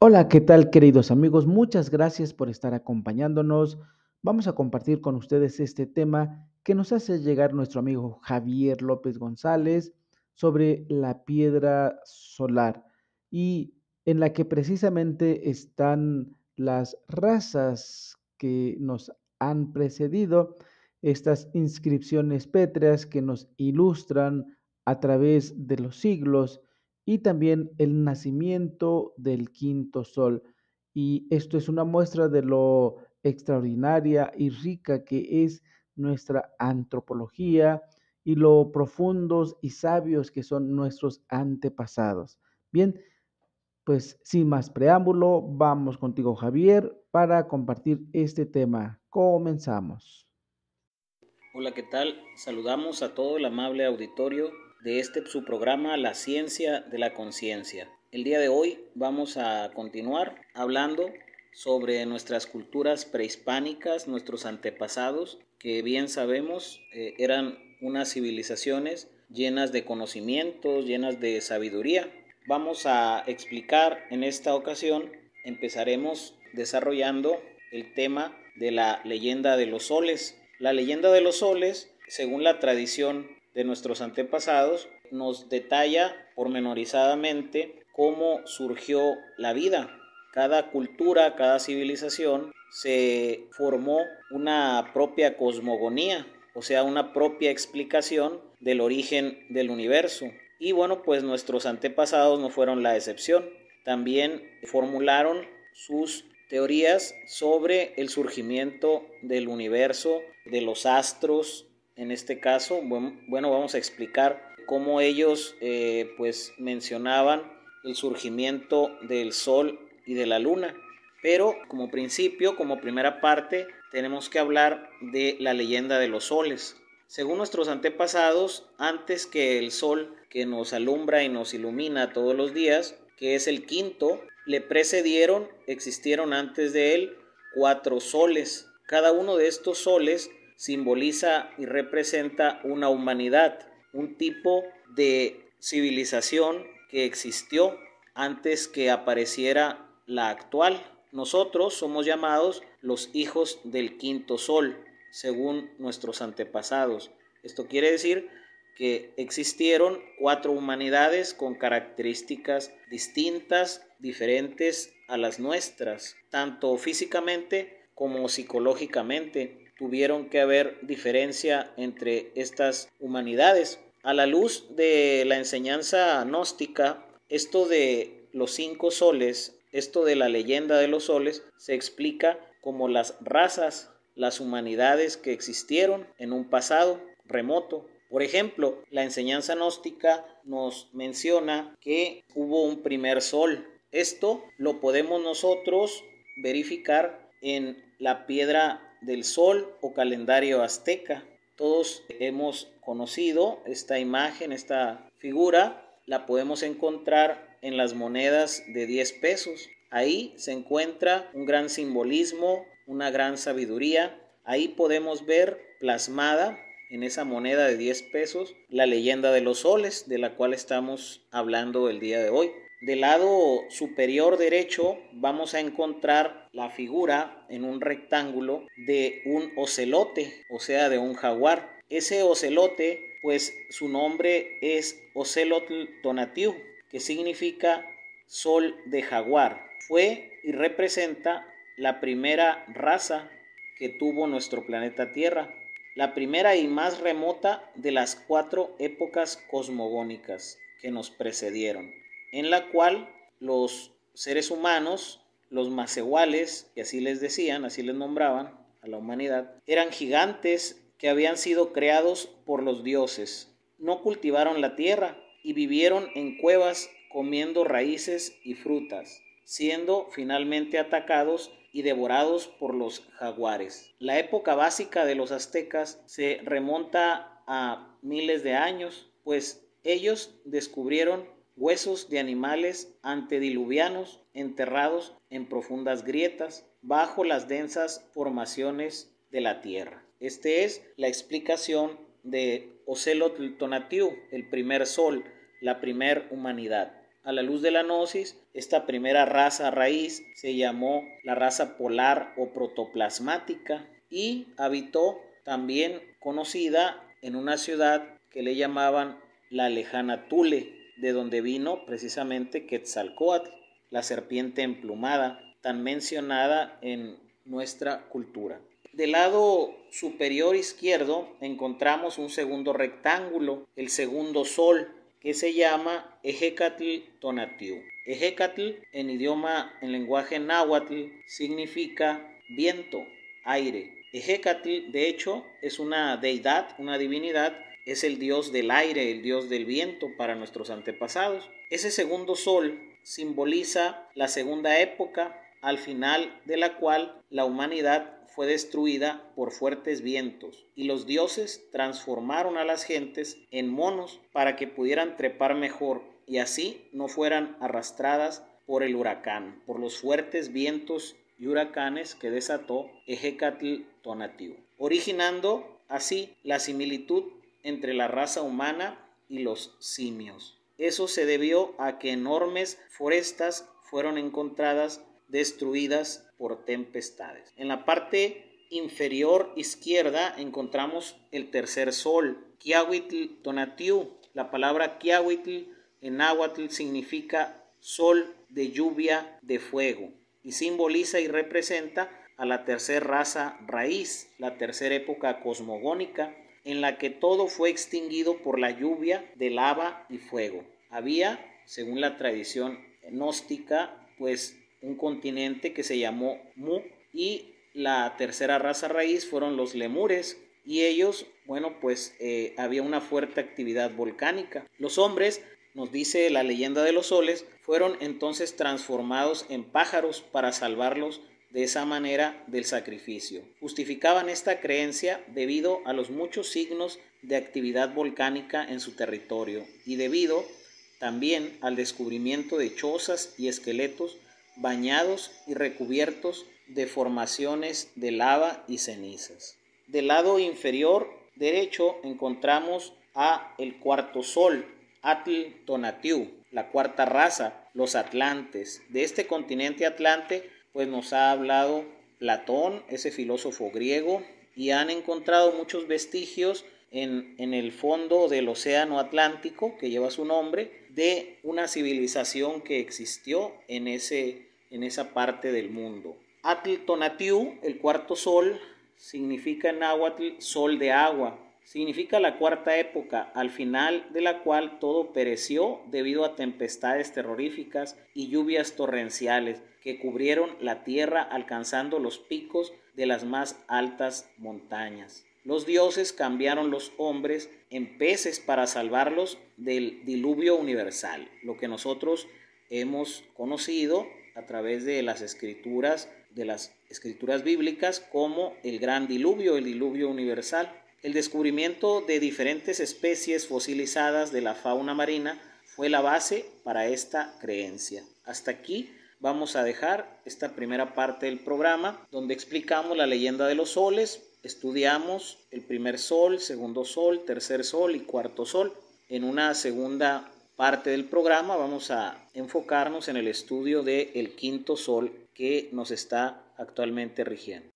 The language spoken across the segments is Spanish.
Hola, ¿qué tal, queridos amigos? Muchas gracias por estar acompañándonos. Vamos a compartir con ustedes este tema que nos hace llegar nuestro amigo Javier López González sobre la piedra solar y en la que precisamente están las razas que nos han precedido, estas inscripciones pétreas que nos ilustran a través de los siglos y también el nacimiento del quinto sol. Y esto es una muestra de lo extraordinaria y rica que es nuestra antropología y lo profundos y sabios que son nuestros antepasados. Bien, pues sin más preámbulo, vamos contigo, Javier, para compartir este tema. Comenzamos. Hola, ¿qué tal? Saludamos a todo el amable auditorio de su programa La Ciencia de la Conciencia. El día de hoy vamos a continuar hablando sobre nuestras culturas prehispánicas, nuestros antepasados, que bien sabemos eran unas civilizaciones llenas de conocimientos, llenas de sabiduría. Vamos a explicar en esta ocasión, empezaremos desarrollando el tema de la leyenda de los soles. La leyenda de los soles, según la tradición de nuestros antepasados, nos detalla pormenorizadamente cómo surgió la vida. Cada cultura, cada civilización se formó una propia cosmogonía, o sea, una propia explicación del origen del universo. Y bueno, pues nuestros antepasados no fueron la excepción. También formularon sus teorías sobre el surgimiento del universo, de los astros. En este caso, bueno, vamos a explicar cómo ellos pues mencionaban el surgimiento del sol y de la luna. Pero como principio, como primera parte, tenemos que hablar de la leyenda de los soles. Según nuestros antepasados, antes que el sol que nos alumbra y nos ilumina todos los días, que es el quinto, le precedieron, existieron antes de él 4 soles. Cada uno de estos soles simboliza y representa una humanidad, un tipo de civilización que existió antes que apareciera la actual. Nosotros somos llamados los hijos del quinto sol, según nuestros antepasados. Esto quiere decir que existieron 4 humanidades con características distintas, diferentes a las nuestras, tanto físicamente como psicológicamente. Tuvieron que haber diferencia entre estas humanidades. A la luz de la enseñanza gnóstica, esto de los 5 soles, esto de la leyenda de los soles, se explica como las razas, las humanidades que existieron en un pasado remoto. Por ejemplo, la enseñanza gnóstica nos menciona que hubo un primer sol. Esto lo podemos nosotros verificar en la piedra del sol o calendario azteca. Todos hemos conocido esta imagen, esta figura, la podemos encontrar en las monedas de 10 pesos. Ahí se encuentra un gran simbolismo, una gran sabiduría. Ahí podemos ver plasmada en esa moneda de 10 pesos la leyenda de los soles, de la cual estamos hablando el día de hoy. Del lado superior derecho vamos a encontrar la figura en un rectángulo de un ocelote, o sea, de un jaguar. Ese ocelote, pues su nombre es Ocelotl Tonatiuh, que significa sol de jaguar. Fue y representa la primera raza que tuvo nuestro planeta Tierra, la primera y más remota de las 4 épocas cosmogónicas que nos precedieron, en la cual los seres humanos, los macehuales, que así les decían, así les nombraban a la humanidad, eran gigantes que habían sido creados por los dioses. No cultivaron la tierra y vivieron en cuevas comiendo raíces y frutas, siendo finalmente atacados y devorados por los jaguares. La época básica de los aztecas se remonta a miles de años, pues ellos descubrieron huesos de animales antediluvianos enterrados en profundas grietas bajo las densas formaciones de la tierra. Esta es la explicación de Ocelotl Tonatiuh, el primer sol, la primer humanidad. a la luz de la gnosis, esta primera raza raíz se llamó la raza polar o protoplasmática y habitó también conocida en una ciudad que le llamaban la lejana Thule, de donde vino precisamente Quetzalcóatl, la serpiente emplumada, tan mencionada en nuestra cultura. Del lado superior izquierdo encontramos un segundo rectángulo, el segundo sol, que se llama Ejecatl Tonatiuh. Ejecatl en lenguaje náhuatl significa viento, aire. Ejecatl de hecho es una deidad, una divinidad, es el dios del aire, el dios del viento para nuestros antepasados. Ese segundo sol simboliza la segunda época, al final de la cual la humanidad fue destruida por fuertes vientos y los dioses transformaron a las gentes en monos para que pudieran trepar mejor y así no fueran arrastradas por el huracán, por los fuertes vientos y huracanes que desató Ejecatl Tonatiuh, originando así la similitud entre la raza humana y los simios. Eso se debió a que enormes forestas fueron encontradas destruidas por tempestades. En la parte inferior izquierda encontramos el tercer sol, Quiahuitl Tonatiuh. La palabra Quiahuitl en náhuatl significa sol de lluvia de fuego y simboliza y representa a la tercera raza raíz, la tercera época cosmogónica, en la que todo fue extinguido por la lluvia de lava y fuego. Había, según la tradición gnóstica, pues un continente que se llamó Mu y la tercera raza raíz fueron los lemures y ellos, había una fuerte actividad volcánica. Los hombres, nos dice la leyenda de los soles, fueron entonces transformados en pájaros para salvarlos de esa manera del sacrificio. Justificaban esta creencia debido a los muchos signos de actividad volcánica en su territorio y debido también al descubrimiento de chozas y esqueletos bañados y recubiertos de formaciones de lava y cenizas. Del lado inferior derecho encontramos a el cuarto sol, Atl Tonatiuh, la cuarta raza, los atlantes. De este continente atlante pues nos ha hablado Platón, ese filósofo griego, y han encontrado muchos vestigios en el fondo del océano Atlántico, que lleva su nombre, de una civilización que existió en esa parte del mundo. Atl Tonatiuh, el cuarto sol, significa en náhuatl sol de agua. Significa la cuarta época, al final de la cual todo pereció debido a tempestades terroríficas y lluvias torrenciales que cubrieron la tierra alcanzando los picos de las más altas montañas. Los dioses cambiaron los hombres en peces para salvarlos del diluvio universal, lo que nosotros hemos conocido a través de las escrituras bíblicas como el gran diluvio, el diluvio universal. El descubrimiento de diferentes especies fosilizadas de la fauna marina fue la base para esta creencia. Hasta aquí vamos a dejar esta primera parte del programa donde explicamos la leyenda de los soles, estudiamos el primer sol, segundo sol, tercer sol y cuarto sol. En una segunda parte del programa vamos a enfocarnos en el estudio del quinto sol que nos está actualmente rigiendo.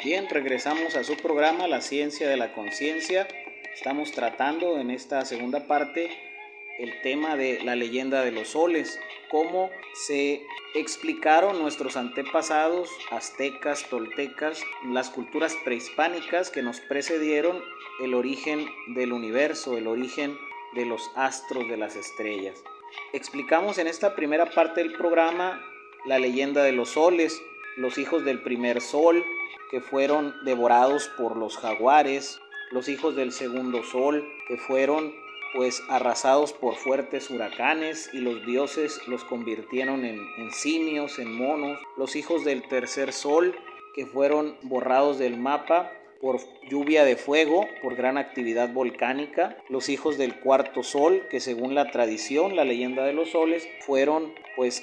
Bien, regresamos a su programa La Ciencia de la Conciencia. Estamos tratando en esta segunda parte el tema de la leyenda de los soles, cómo se explicaron nuestros antepasados aztecas, toltecas, las culturas prehispánicas que nos precedieron el origen del universo, el origen de los astros, de las estrellas. Explicamos en esta primera parte del programa la leyenda de los soles, los hijos del primer sol que fueron devorados por los jaguares, los hijos del segundo sol que fueron arrasados por fuertes huracanes y los dioses los convirtieron en simios, en monos, los hijos del tercer sol que fueron borrados del mapa por lluvia de fuego, por gran actividad volcánica, los hijos del cuarto sol que según la tradición, la leyenda de los soles, fueron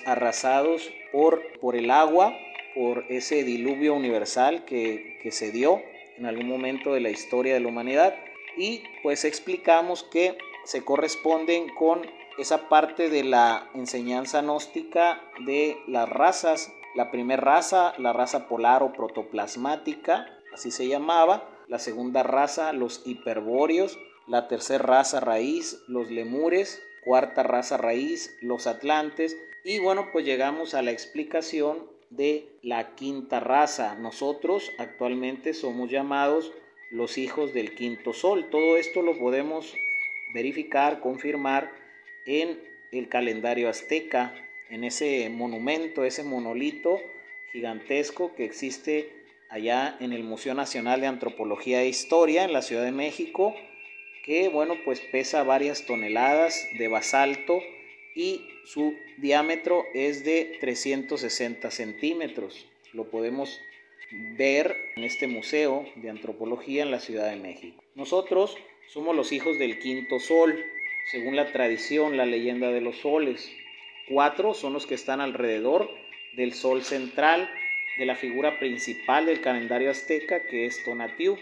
arrasados por el agua, por ese diluvio universal que se dio en algún momento de la historia de la humanidad y explicamos que se corresponden con esa parte de la enseñanza gnóstica de las razas. La primera raza, la raza polar o protoplasmática, así se llamaba. La segunda raza, los hiperbóreos. La tercera raza raíz, los lemures. Cuarta raza raíz, los atlantes. Y bueno, pues llegamos a la explicación de la quinta raza. Nosotros actualmente somos llamados los hijos del quinto sol. Todo esto lo podemos verificar, confirmar en el calendario azteca, en ese monumento, ese monolito gigantesco que existe allá en el Museo Nacional de Antropología e Historia en la Ciudad de México, que bueno, pues pesa varias toneladas de basalto y su diámetro es de 360 centímetros. Lo podemos ver en este Museo de Antropología en la Ciudad de México. Nosotros somos los hijos del quinto sol, según la tradición, la leyenda de los soles. 4 son los que están alrededor del sol central, de la figura principal del calendario azteca, que es Tonatiuh.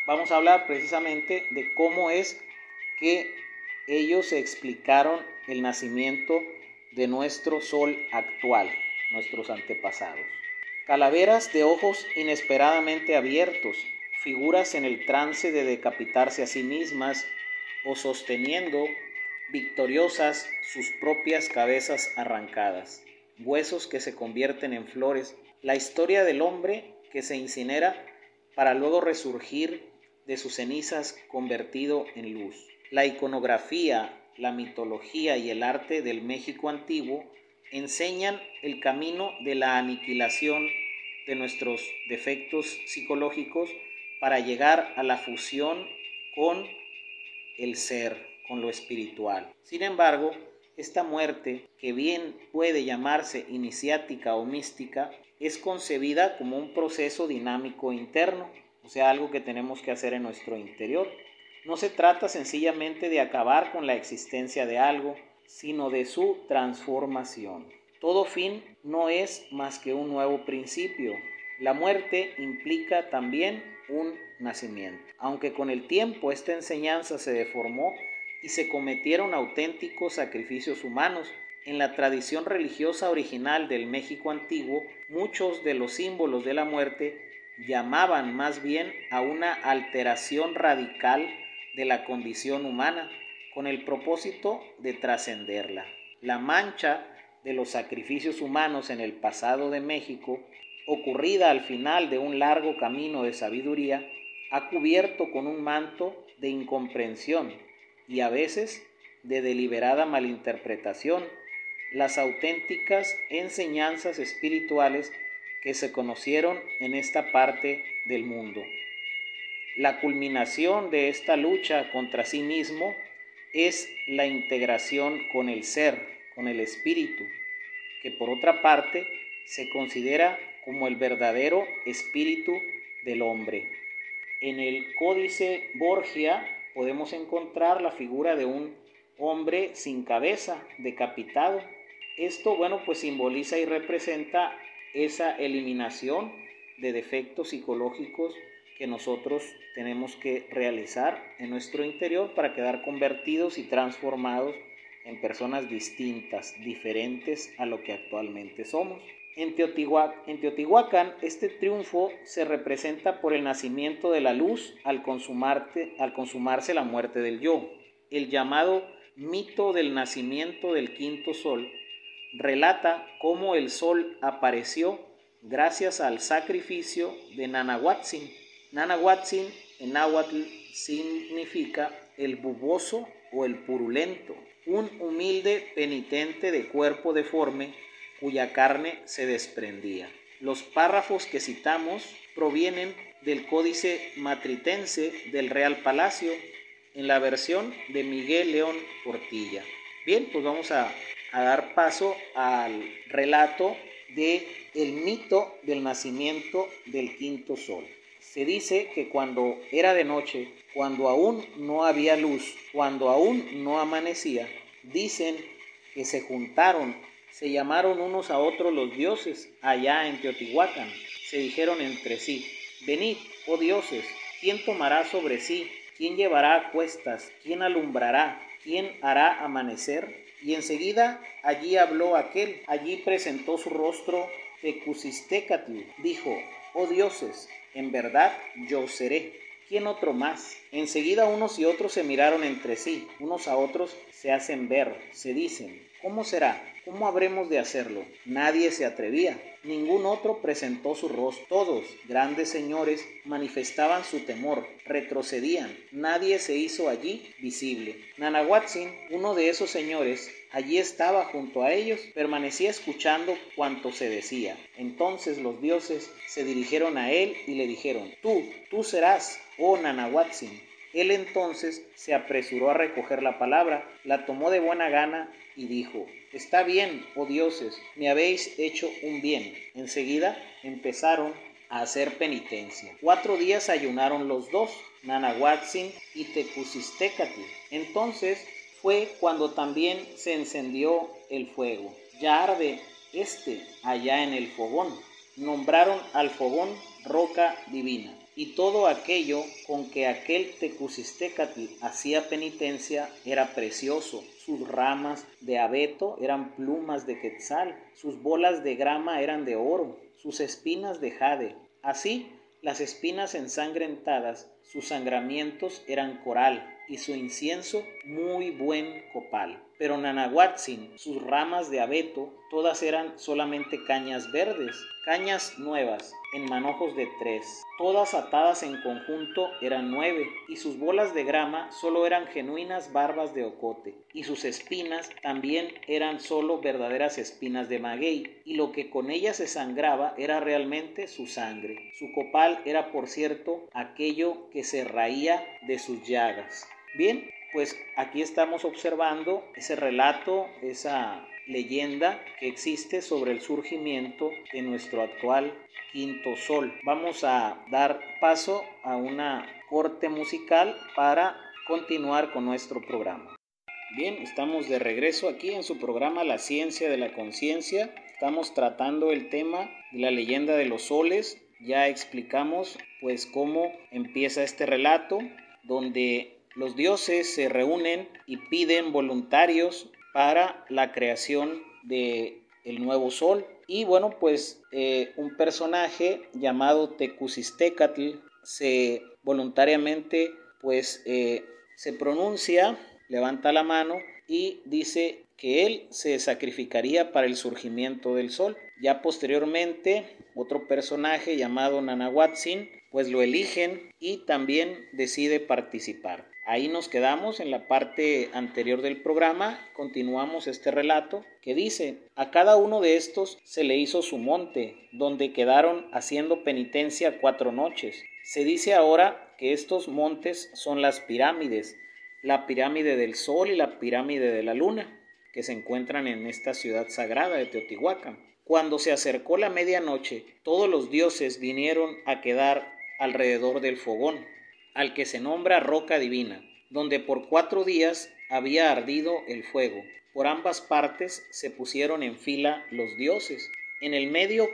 Vamos a hablar precisamente de cómo es que ellos explicaron el nacimiento de nuestro sol actual, nuestros antepasados. Calaveras de ojos inesperadamente abiertos, figuras en el trance de decapitarse a sí mismas o sosteniendo victoriosas sus propias cabezas arrancadas, huesos que se convierten en flores, la historia del hombre que se incinera para luego resurgir de sus cenizas convertido en luz. La iconografía, la mitología y el arte del México antiguo enseñan el camino de la aniquilación de nuestros defectos psicológicos para llegar a la fusión con el ser, con lo espiritual. Sin embargo, esta muerte, que bien puede llamarse iniciática o mística, es concebida como un proceso dinámico interno, o sea, algo que tenemos que hacer en nuestro interior. No se trata sencillamente de acabar con la existencia de algo, sino de su transformación. Todo fin no es más que un nuevo principio. La muerte implica también un nacimiento. Aunque con el tiempo esta enseñanza se deformó y se cometieron auténticos sacrificios humanos, en la tradición religiosa original del México antiguo, muchos de los símbolos de la muerte llamaban más bien a una alteración radical de la condición humana, con el propósito de trascenderla. La mancha de los sacrificios humanos en el pasado de México, ocurrida al final de un largo camino de sabiduría, ha cubierto con un manto de incomprensión y a veces de deliberada malinterpretación las auténticas enseñanzas espirituales que se conocieron en esta parte del mundo. La culminación de esta lucha contra sí mismo es la integración con el ser, con el espíritu, que por otra parte se considera como el verdadero espíritu del hombre. En el Códice Borgia podemos encontrar la figura de un hombre sin cabeza, decapitado. Esto, bueno, pues simboliza y representa esa eliminación de defectos psicológicos que nosotros tenemos que realizar en nuestro interior para quedar convertidos y transformados en personas distintas, diferentes a lo que actualmente somos. En Teotihuacán, este triunfo se representa por el nacimiento de la luz al consumarse la muerte del yo. El llamado mito del nacimiento del quinto sol relata cómo el sol apareció gracias al sacrificio de Nanahuatzin. Nanahuatzin en náhuatl significa el buboso o el purulento, un humilde penitente de cuerpo deforme cuya carne se desprendía. Los párrafos que citamos provienen del Códice Matritense del Real Palacio en la versión de Miguel León Portilla. Bien, pues vamos a dar paso al relato de el mito del nacimiento del quinto sol. Se dice que cuando era de noche, cuando aún no había luz, cuando aún no amanecía, dicen que se juntaron, se llamaron unos a otros los dioses allá en Teotihuacán. Se dijeron entre sí: venid, oh dioses, ¿quién tomará sobre sí? ¿Quién llevará a cuestas? ¿Quién alumbrará? ¿Quién hará amanecer? Y enseguida allí habló aquel, allí presentó su rostro Tecusistécatl, dijo: oh dioses, en verdad yo seré. ¿Quién otro más? Enseguida unos y otros se miraron entre sí, unos a otros se hacen ver, se dicen: ¿cómo será? ¿Cómo habremos de hacerlo? Nadie se atrevía, ningún otro presentó su rostro. Todos, grandes señores, manifestaban su temor, retrocedían, nadie se hizo allí visible. Nanahuatzin, uno de esos señores, allí estaba junto a ellos, permanecía escuchando cuanto se decía. Entonces los dioses se dirigieron a él y le dijeron: tú serás, oh Nanahuatzin. Él entonces se apresuró a recoger la palabra, la tomó de buena gana y dijo: está bien, oh dioses, me habéis hecho un bien. Enseguida empezaron a hacer penitencia. 4 días ayunaron los dos, Nanahuatzin y Tecusistécatl. Entonces fue cuando también se encendió el fuego. Ya arde allá en el fogón. Nombraron al fogón roca divina. Y todo aquello con que aquel Tecusistécatl hacía penitencia era precioso. Sus ramas de abeto eran plumas de quetzal, sus bolas de grama eran de oro, sus espinas de jade. Así, las espinas ensangrentadas, sus sangramientos eran coral, y su incienso muy buen copal. Pero Nanahuatzin, sus ramas de abeto, todas eran solamente cañas verdes, cañas nuevas, en manojos de 3, todas atadas en conjunto eran 9, y sus bolas de grama solo eran genuinas barbas de ocote, y sus espinas también eran solo verdaderas espinas de maguey, y lo que con ellas se sangraba era realmente su sangre. Su copal era, por cierto, aquello que se raía de sus llagas. Bien, pues aquí estamos observando ese relato, esa leyenda que existe sobre el surgimiento de nuestro actual quinto sol. Vamos a dar paso a una corte musical para continuar con nuestro programa. Bien, estamos de regreso aquí en su programa La Ciencia de la Conciencia. Estamos tratando el tema de la leyenda de los soles. Ya explicamos pues cómo empieza este relato, donde los dioses se reúnen y piden voluntarios para la creación del nuevo sol. Y bueno, pues un personaje llamado Tecusistécatl se voluntariamente pues se pronuncia, levanta la mano y dice que él se sacrificaría para el surgimiento del sol. Ya posteriormente otro personaje llamado Nanahuatzin pues lo eligen y también decide participar. Ahí nos quedamos en la parte anterior del programa. Continuamos este relato que dice: a cada uno de estos se le hizo su monte, donde quedaron haciendo penitencia 4 noches. Se dice ahora que estos montes son las pirámides, la pirámide del sol y la pirámide de la luna, que se encuentran en esta ciudad sagrada de Teotihuacán. Cuando se acercó la medianoche, todos los dioses vinieron a quedar alrededor del fogón, al que se nombra roca divina, donde por 4 días había ardido el fuego. Por ambas partes se pusieron en fila los dioses. En el medio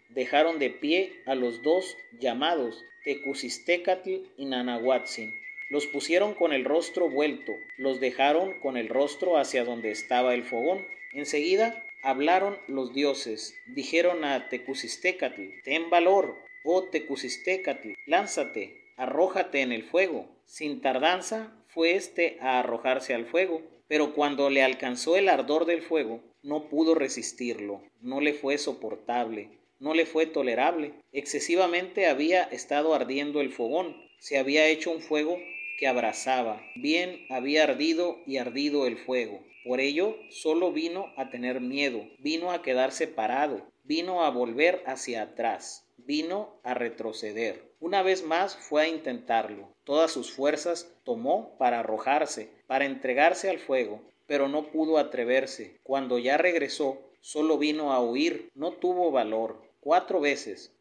dejaron de pie a los dos llamados Tecusistécatl y Nanahuatzin. Los pusieron con el rostro vuelto, los dejaron con el rostro hacia donde estaba el fogón. Enseguida hablaron los dioses, dijeron a Tecusistécatl: ten valor, oh Tecusistécatl, lánzate, arrójate en el fuego. Sin tardanza fue a arrojarse al fuego, pero cuando le alcanzó el ardor del fuego, no pudo resistirlo, no le fue soportable, no le fue tolerable. Excesivamente había estado ardiendo el fogón, se había hecho un fuego que abrasaba, bien había ardido y ardido el fuego. Por ello, solo vino a tener miedo, vino a quedarse parado, vino a volver hacia atrás, vino a retroceder. Una vez más fue a intentarlo. Todas sus fuerzas tomó para arrojarse, para entregarse al fuego, pero no pudo atreverse. Cuando ya regresó, solo vino a huir, no tuvo valor. 4 veces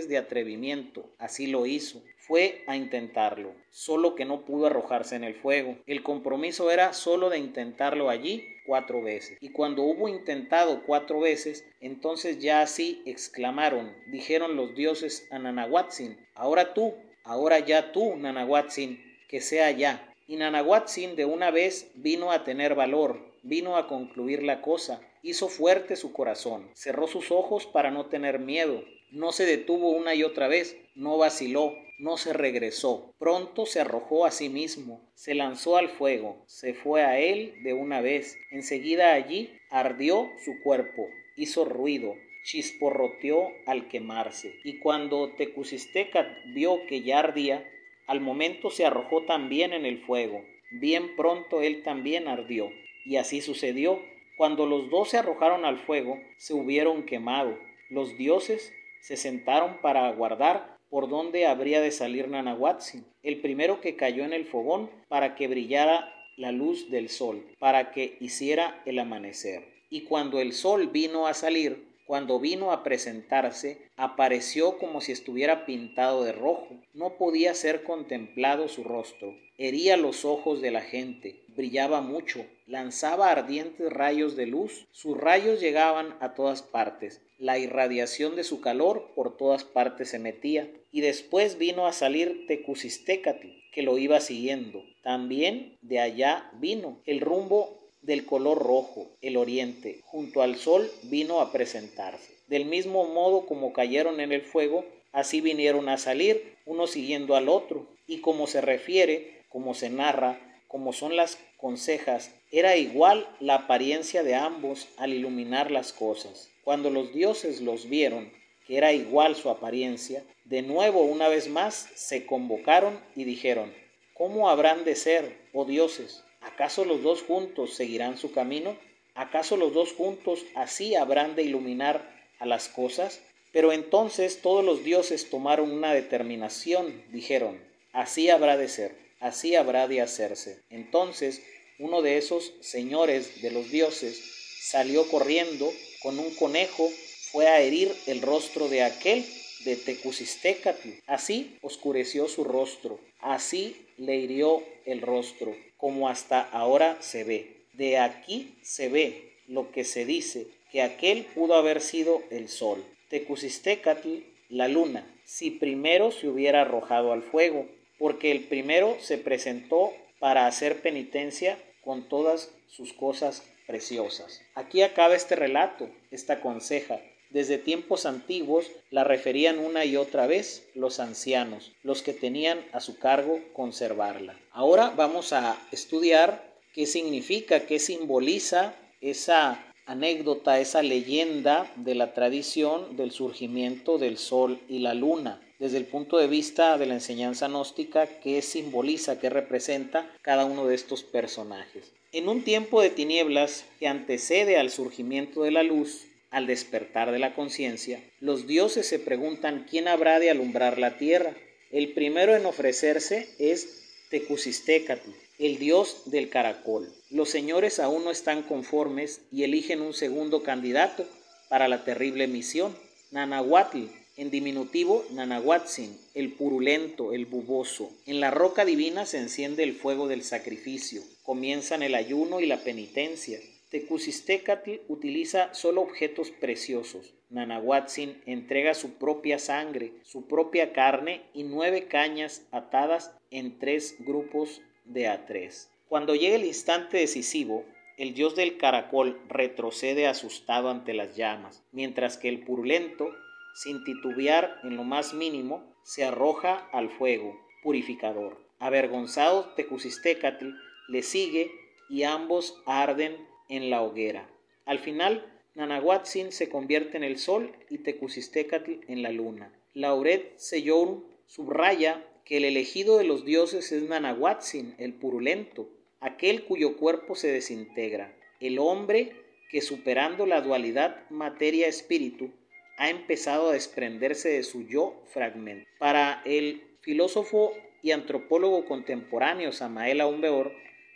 de atrevimiento, así lo hizo. Fue a intentarlo, solo que no pudo arrojarse en el fuego. El compromiso era solo de intentarlo allí 4 veces. Y cuando hubo intentado 4 veces, entonces ya así exclamaron, dijeron los dioses a Nanahuatzin: ahora ya tú, Nanahuatzin, que sea ya. Y Nanahuatzin de una vez vino a tener valor, vino a concluir la cosa, hizo fuerte su corazón, cerró sus ojos para no tener miedo, no se detuvo una y otra vez, no vaciló, no se regresó. Pronto se arrojó a sí mismo, se lanzó al fuego, se fue a él de una vez. Enseguida allí ardió su cuerpo, hizo ruido, chisporroteó al quemarse. Y cuando Tecusistecat vio que ya ardía, al momento se arrojó también en el fuego. Bien pronto él también ardió. Y así sucedió. Cuando los dos se arrojaron al fuego, se hubieron quemado. Los dioses se sentaron para aguardar por dónde habría de salir Nanahuatzin, el primero que cayó en el fogón para que brillara la luz del sol, para que hiciera el amanecer. Y cuando el sol vino a salir, cuando vino a presentarse, apareció como si estuviera pintado de rojo. No podía ser contemplado su rostro. Hería los ojos de la gente. Brillaba mucho. Lanzaba ardientes rayos de luz. Sus rayos llegaban a todas partes. La irradiación de su calor por todas partes se metía. Y después vino a salir Tecusitécatl, que lo iba siguiendo. También de allá vino el rumbo del color rojo, el oriente, junto al sol vino a presentarse. Del mismo modo como cayeron en el fuego, así vinieron a salir, uno siguiendo al otro, y como se refiere, como se narra, como son las consejas, era igual la apariencia de ambos al iluminar las cosas. Cuando los dioses los vieron, que era igual su apariencia, de nuevo una vez más se convocaron y dijeron: ¿cómo habrán de ser, oh dioses? ¿Acaso los dos juntos seguirán su camino? ¿Acaso los dos juntos así habrán de iluminar a las cosas? Pero entonces todos los dioses tomaron una determinación, dijeron: así habrá de ser, así habrá de hacerse. Entonces uno de esos señores de los dioses salió corriendo con un conejo, fue a herir el rostro de aquel de Tecusitécatl. Así oscureció su rostro, así le hirió el rostro, como hasta ahora se ve. De aquí se ve lo que se dice, que aquel pudo haber sido el sol. Tecusitécatl, la luna, si primero se hubiera arrojado al fuego, porque el primero se presentó para hacer penitencia con todas sus cosas preciosas. Aquí acaba este relato, esta conseja. Desde tiempos antiguos la referían una y otra vez los ancianos, los que tenían a su cargo conservarla. Ahora vamos a estudiar qué significa, qué simboliza esa anécdota, esa leyenda de la tradición del surgimiento del sol y la luna. Desde el punto de vista de la enseñanza gnóstica, qué simboliza, qué representa cada uno de estos personajes. En un tiempo de tinieblas que antecede al surgimiento de la luz, al despertar de la conciencia, los dioses se preguntan quién habrá de alumbrar la tierra. El primero en ofrecerse es Tecusitécatl, el dios del caracol. Los señores aún no están conformes y eligen un segundo candidato para la terrible misión, Nanahuatl, en diminutivo Nanahuatzin, el purulento, el buboso. En la roca divina se enciende el fuego del sacrificio. Comienzan el ayuno y la penitencia. Tecusitécatl utiliza solo objetos preciosos. Nanahuatzin entrega su propia sangre, su propia carne y 9 cañas atadas en 3 grupos de a 3. Cuando llega el instante decisivo, el dios del caracol retrocede asustado ante las llamas, mientras que el purulento, sin titubear en lo más mínimo, se arroja al fuego purificador. Avergonzado, Tecusitécatl le sigue y ambos arden en la hoguera. Al final, Nanahuatzin se convierte en el sol y Tecusitécatl en la luna. Lauret Seyour subraya que el elegido de los dioses es Nanahuatzin, el purulento, aquel cuyo cuerpo se desintegra, el hombre que, superando la dualidad materia-espíritu, ha empezado a desprenderse de su yo fragmento. Para el filósofo y antropólogo contemporáneo Samael Aumbeor,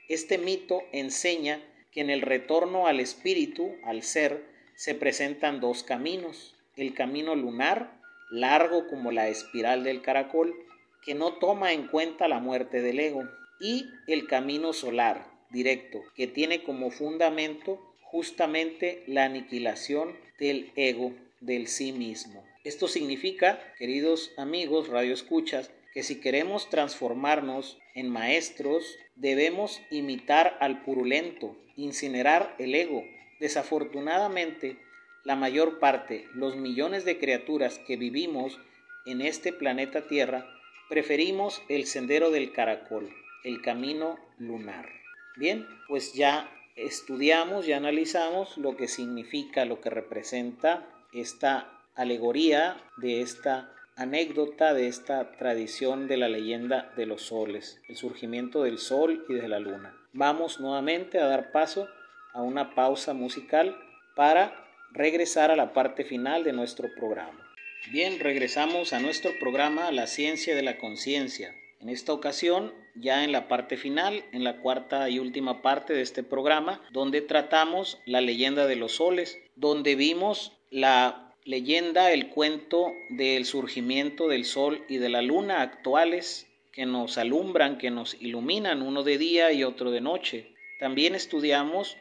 este mito enseña que en el retorno al espíritu, al ser, se presentan 2 caminos: el camino lunar, largo como la espiral del caracol, que no toma en cuenta la muerte del ego, y el camino solar, directo, que tiene como fundamento justamente la aniquilación del ego, del sí mismo. Esto significa, queridos amigos radioescuchas, que si queremos transformarnos en maestros, debemos imitar al purulento, incinerar el ego. Desafortunadamente, la mayor parte, los millones de criaturas que vivimos en este planeta Tierra, preferimos el sendero del caracol, el camino lunar. Bien, pues ya estudiamos, ya analizamos lo que significa, lo que representa esta alegoría de esta anécdota, de esta tradición de la leyenda de los soles, el surgimiento del sol y de la luna. Vamos nuevamente a dar paso a una pausa musical para regresar a la parte final de nuestro programa. Bien, regresamos a nuestro programa La Ciencia de la Conciencia. En esta ocasión, ya en la parte final, en la cuarta y última parte de este programa, donde tratamos la leyenda de los soles, donde vimos la leyenda, el cuento del surgimiento del sol y de la luna actuales que nos alumbran, que nos iluminan, uno de día y otro de noche. También estudiamos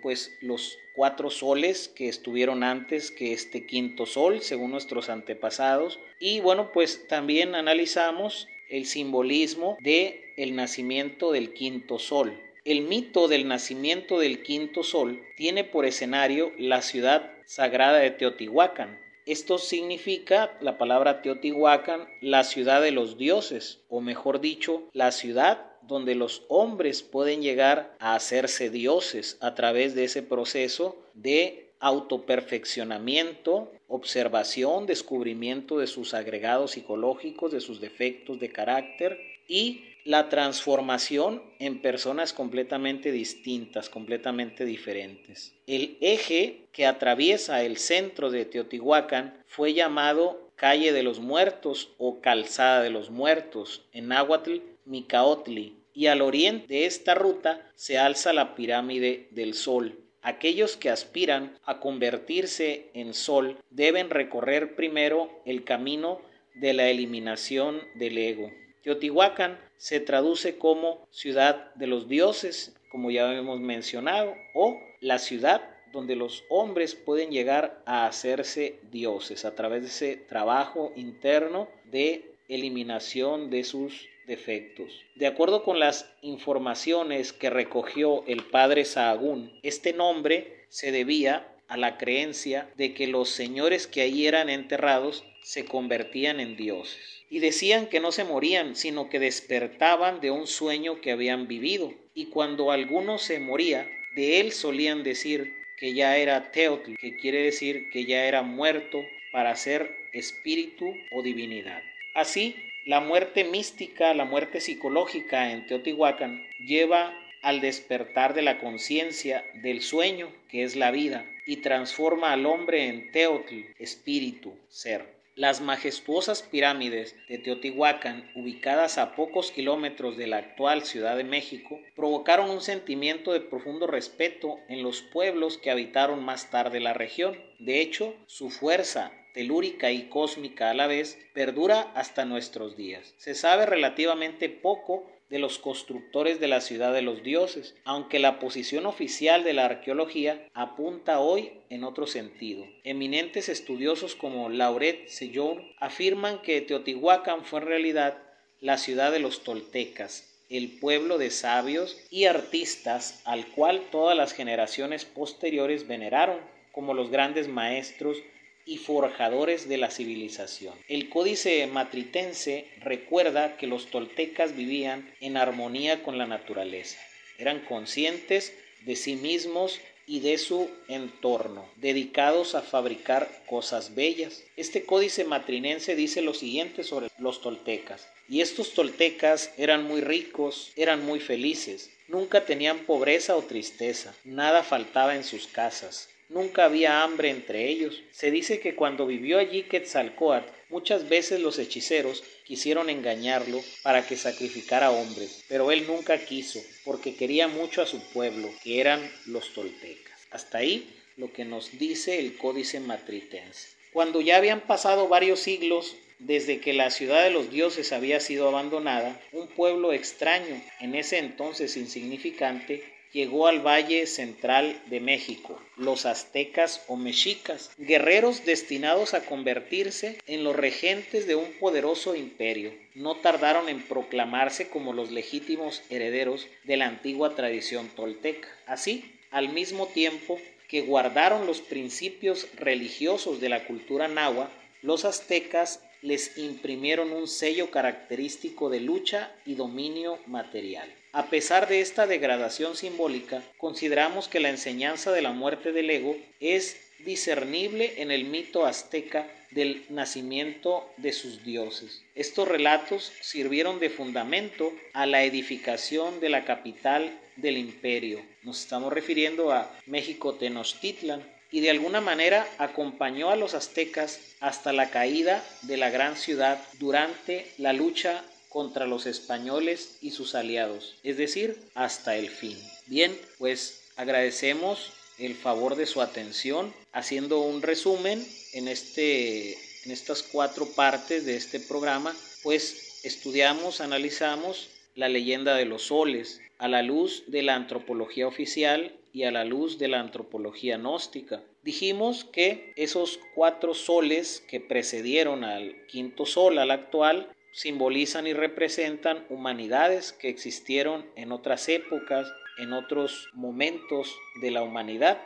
pues los 4 soles que estuvieron antes que este quinto sol, según nuestros antepasados. Y bueno, pues también analizamos el simbolismo del nacimiento del quinto sol. El mito del nacimiento del quinto sol tiene por escenario la ciudad sagrada de Teotihuacán. Esto significa, la palabra Teotihuacán, la ciudad de los dioses, o mejor dicho, la ciudad donde los hombres pueden llegar a hacerse dioses a través de ese proceso de autoperfeccionamiento, observación, descubrimiento de sus agregados psicológicos, de sus defectos de carácter y la transformación en personas completamente distintas, completamente diferentes. El eje que atraviesa el centro de Teotihuacán fue llamado Calle de los Muertos o Calzada de los Muertos, en náhuatl Micaotli, y al oriente de esta ruta se alza la pirámide del Sol. Aquellos que aspiran a convertirse en sol deben recorrer primero el camino de la eliminación del ego. Teotihuacán se traduce como ciudad de los dioses, como ya hemos mencionado, o la ciudad donde los hombres pueden llegar a hacerse dioses a través de ese trabajo interno de eliminación de sus defectos. De acuerdo con las informaciones que recogió el padre Sahagún, este nombre se debía a la creencia de que los señores que allí eran enterrados se convertían en dioses. Y decían que no se morían, sino que despertaban de un sueño que habían vivido. Y cuando alguno se moría, de él solían decir que ya era Teotl, que quiere decir que ya era muerto para ser espíritu o divinidad. Así, la muerte mística, la muerte psicológica en Teotihuacán lleva al despertar de la conciencia del sueño, que es la vida, y transforma al hombre en Teotl, espíritu, ser. Las majestuosas pirámides de Teotihuacán, ubicadas a pocos kilómetros de la actual Ciudad de México, provocaron un sentimiento de profundo respeto en los pueblos que habitaron más tarde la región. De hecho, su fuerza telúrica y cósmica a la vez perdura hasta nuestros días. Se sabe relativamente poco de los constructores de la ciudad de los dioses, aunque la posición oficial de la arqueología apunta hoy en otro sentido. Eminentes estudiosos como Lauret Sellón afirman que Teotihuacán fue en realidad la ciudad de los toltecas, el pueblo de sabios y artistas al cual todas las generaciones posteriores veneraron como los grandes maestros y forjadores de la civilización. El Códice Matritense recuerda que los toltecas vivían en armonía con la naturaleza. Eran conscientes de sí mismos y de su entorno, dedicados a fabricar cosas bellas. Este Códice Matrinense dice lo siguiente sobre los toltecas. Y estos toltecas eran muy ricos, eran muy felices, nunca tenían pobreza o tristeza, nada faltaba en sus casas. Nunca había hambre entre ellos. Se dice que cuando vivió allí Quetzalcóatl, muchas veces los hechiceros quisieron engañarlo para que sacrificara hombres, pero él nunca quiso, porque quería mucho a su pueblo, que eran los toltecas. Hasta ahí lo que nos dice el Códice Matritense. Cuando ya habían pasado varios siglos desde que la ciudad de los dioses había sido abandonada, un pueblo extraño, en ese entonces insignificante, llegó al Valle Central de México, los aztecas o mexicas, guerreros destinados a convertirse en los regentes de un poderoso imperio. No tardaron en proclamarse como los legítimos herederos de la antigua tradición tolteca. Así, al mismo tiempo que guardaron los principios religiosos de la cultura náhuatl, los aztecas les imprimieron un sello característico de lucha y dominio material. A pesar de esta degradación simbólica, consideramos que la enseñanza de la muerte del ego es discernible en el mito azteca del nacimiento de sus dioses. Estos relatos sirvieron de fundamento a la edificación de la capital del imperio. Nos estamos refiriendo a México Tenochtitlan, y de alguna manera acompañó a los aztecas hasta la caída de la gran ciudad durante la lucha contra los españoles y sus aliados, es decir, hasta el fin. Bien, pues agradecemos el favor de su atención, haciendo un resumen en estas 4 partes de este programa, pues estudiamos, analizamos la leyenda de los soles a la luz de la antropología oficial y a la luz de la antropología gnóstica. Dijimos que esos 4 soles que precedieron al quinto sol, al actual, simbolizan y representan humanidades que existieron en otras épocas, en otros momentos de la humanidad,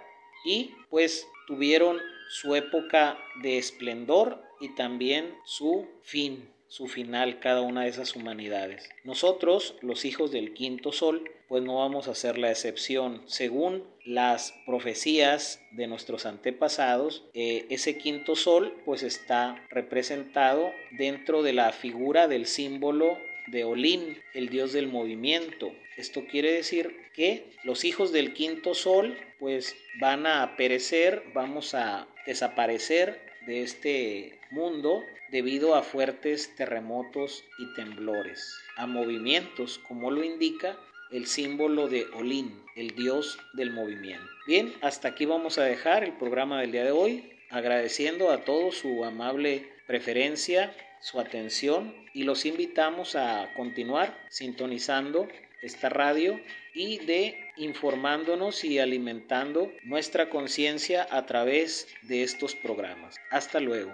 y pues tuvieron su época de esplendor y también su final, cada una de esas humanidades. Nosotros, los hijos del quinto sol, pues no vamos a ser la excepción. Según las profecías de nuestros antepasados, ese quinto sol pues está representado dentro de la figura del símbolo de Olin, el dios del movimiento. Esto quiere decir que los hijos del quinto sol pues van a perecer, vamos a desaparecer de este mundo debido a fuertes terremotos y temblores, a movimientos, como lo indica el símbolo de Olin, el dios del movimiento. Bien, hasta aquí vamos a dejar el programa del día de hoy, agradeciendo a todos su amable preferencia, su atención, y los invitamos a continuar sintonizando esta radio y de informándonos y alimentando nuestra conciencia a través de estos programas. Hasta luego.